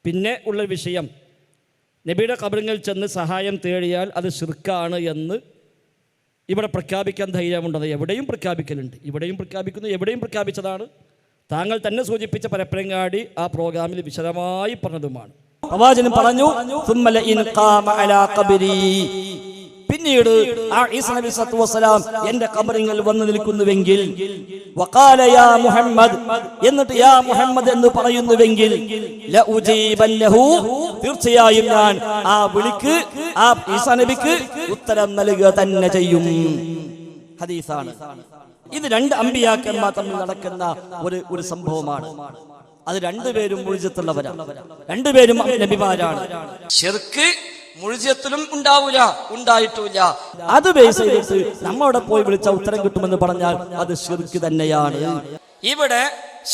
പിന്നെ ഉള്ള വിഷയം, നബിയുടെ ഖബറിൽ ചെന്ന് സഹായം തേടിയാൽ അത് ശിർക്കാണ് എന്ന് ഇവിടെ പ്രഖ്യാപിക്കാൻ ധൈര്യമുണ്ടത് എവിടെയും പ്രഖ്യാപിക്കലുണ്ട്. ഇവിടെയും പ്രഖ്യാപിക്കുന്നു, എവിടെയും പ്രഖ്യാപിച്ചതാണ്. താങ്കൾ തന്നെ സൂചിപ്പിച്ച പരപ്പരങ്ങാടി ആ പ്രോഗ്രാമിൽ വിശദമായി പറഞ്ഞതുമാണ്. പ്രവാചകൻ പറഞ്ഞു, പിന്നീട് ആ ഈസ നബി സല്ലല്ലാഹു അലൈഹി വസല്ലം എന്റെ ഖബറിൽ വന്നു നിൽക്കുന്നുവെങ്കിൽ, വഖാല യാ മുഹമ്മദ്, എന്നിട്ട് യാ മുഹമ്മദ് എന്ന് പറയുന്നുവെങ്കിൽ, ലഉജീബന്നഹു, തീർച്ചയായും ഞാൻ ആ വിളിക്ക്, ആ ഈസ നബിക്ക് ഉത്തരം നൽകുക തന്നെ ചെയ്യും. ഹദീസാണ് ഇത്. രണ്ട് അമ്പിയാക്കന്മാർ തമ്മിൽ നടക്കുന്ന ഒരു സംഭവമാണ്. അത് രണ്ടുപേരും മുഴുജത്തുള്ളവരാണ്, രണ്ടുപേരും നബിമാരാണ്. ശിർക്ക് മുഴുജത്തിലും ഉണ്ടാവൂല, ഉണ്ടായിട്ടില്ല. അത് ബേസ് ചെയ്തിട്ട് നമ്മവിടെ പോയി വിളിച്ച ഉത്തരം കിട്ടുമെന്ന് പറഞ്ഞാൽ അത് ശിർക്ക് തന്നെയാണ്. ഇവിടെ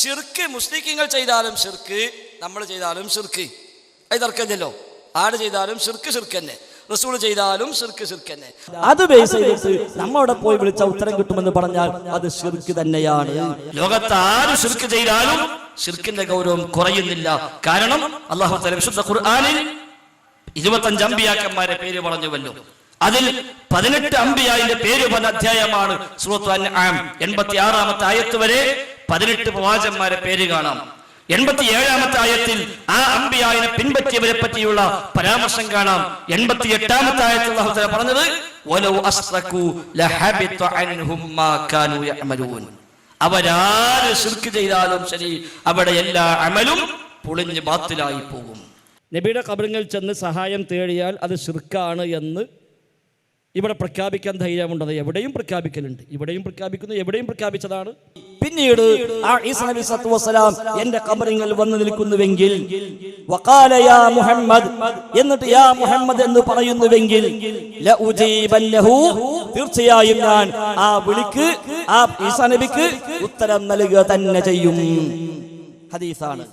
ശിർക്ക് മുസ്ലിങ്ങൾ ചെയ്താലും ശിർക്ക്, നമ്മൾ ചെയ്താലും ശിർക്ക്, അത് തർക്കമില്ലല്ലോ. ആര് ചെയ്താലും ശിർക്ക് ശിർക്ക് തന്നെ, റസൂൽ ചെയ്താലും ശിർക്ക് ശിർക്ക് തന്നെ. അത് ബേസ് ചെയ്തിട്ട് നമ്മവിടെ പോയി വിളിച്ച ഉത്തരം കിട്ടുമെന്ന് പറഞ്ഞാൽ അത് ശിർക്ക് തന്നെയാണ്. ലോകത്ത് ആര് ശിർക്ക് ചെയ്താലും ശിർക്കിന്റെ ഗൗരവം കുറയുന്നില്ല. കാരണം അല്ലാഹു തആല വിശുദ്ധ ഖുർആനിൽ 25 അമ്പിയാക്കന്മാരെ പേര് പറഞ്ഞുവല്ലോ. അതിൽ 18 അമ്പിയായിന്റെ പേര് പറഞ്ഞ അധ്യായമാണ് സൂറത്തുൽ അൻആം. 86-ാമത്തെ ആയത്ത് വരെ 18 പ്രവാചകന്മാരെ പേര് കാണാം. 87-ാമത്തെ ആയത്തിൽ ആ അമ്പിയായിനെ പിൻപറ്റിയവരെ പറ്റിയുള്ള പരാമർശം കാണാം. 88-ാമത്തെ ആയത്തിൽ അല്ലാഹു തആല പറഞ്ഞത്, വലൗ അസ്റകൂ ലഹബിത അൻഹും മാ കാനൂ യഅമലൂൻ. അവരാര് ശിർക്ക് ചെയ്താലും ശരി, അവിടെ എല്ലാ അമലും പൊളിഞ്ഞ് ബാത്തിലായി പോകും. നബിയുടെ ഖബറിൽ ചെന്ന് സഹായം തേടിയാൽ അത് ശിർക്കാണ് എന്ന് ഇവിടെ പ്രഖ്യാപിക്കാൻ ധൈര്യമുണ്ടത് എവിടെയും പ്രഖ്യാപിക്കലുണ്ട്. ഇവിടെയും പ്രഖ്യാപിക്കുന്നു, എവിടെയും പ്രഖ്യാപിച്ചതാണ്. പിന്നീട് ആ ഈസ നബി സല്ലല്ലാഹു അലൈഹി വസല്ലം എന്റെ ഖബറിൽ വന്നു നിൽക്കുന്നുവെങ്കിൽ, വഖാല യാ മുഹമ്മദ്, എന്നിട്ട് യാ മുഹമ്മദ് എന്ന് പറയുന്നുവെങ്കിൽ, ലഉജീബന്നഹു, തീർച്ചയായും ഞാൻ ആ വിളിക്ക്, ആ ഈസ നബിക്ക് ഉത്തരം നൽകുക തന്നെ ചെയ്യും. ഹദീസാണ്.